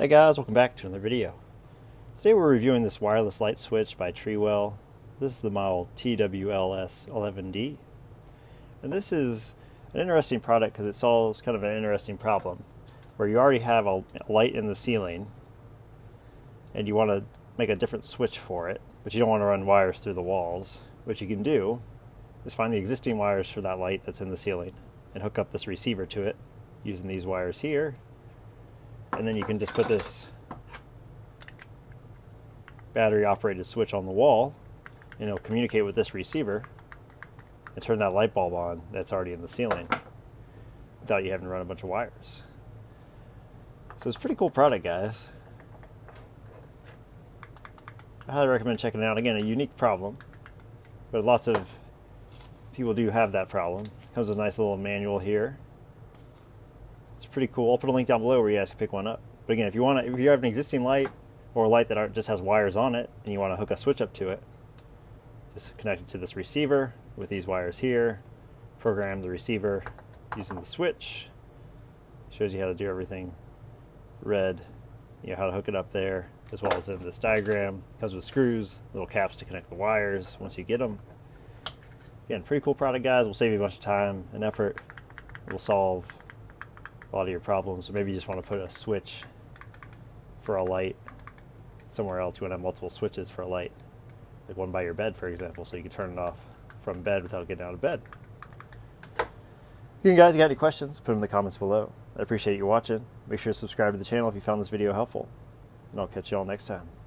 Hey guys, welcome back to another video. Today we're reviewing this wireless light switch by Trewell. This is the model TWLS11D. And this is an interesting product because it solves kind of an interesting problem where you already have a light in the ceiling and you want to make a different switch for it, but you don't want to run wires through the walls. What you can do is find the existing wires for that light that's in the ceiling and hook up this receiver to it using these wires here. And then you can just put this battery operated switch on the wall and it'll communicate with this receiver and turn that light bulb on that's already in the ceiling without you having to run a bunch of wires. So it's a pretty cool product, guys. I highly recommend checking it out. Again, a unique problem, but lots of people do have that problem. Comes with a nice little manual here. It's pretty cool. I'll put a link down below where you guys can pick one up. But again, if you have an existing light or a light that just has wires on it and you want to hook a switch up to it, just connect it to this receiver with these wires here, program the receiver using the switch. Shows you how to do everything. Red, how to hook it up there, as well as in this diagram. Comes with screws, little caps to connect the wires once you get them. Again, pretty cool product, guys. Will save you a bunch of time and effort. It will solve a lot of your problems. Or maybe you just want to put a switch for a light somewhere else. You want to have multiple switches for a light, like one by your bed, for example, so you can turn it off from bed without getting out of bed. You guys got any questions, put them in the comments below. I appreciate you watching. Make sure to subscribe to the channel if you found this video helpful, and I'll catch you all next time.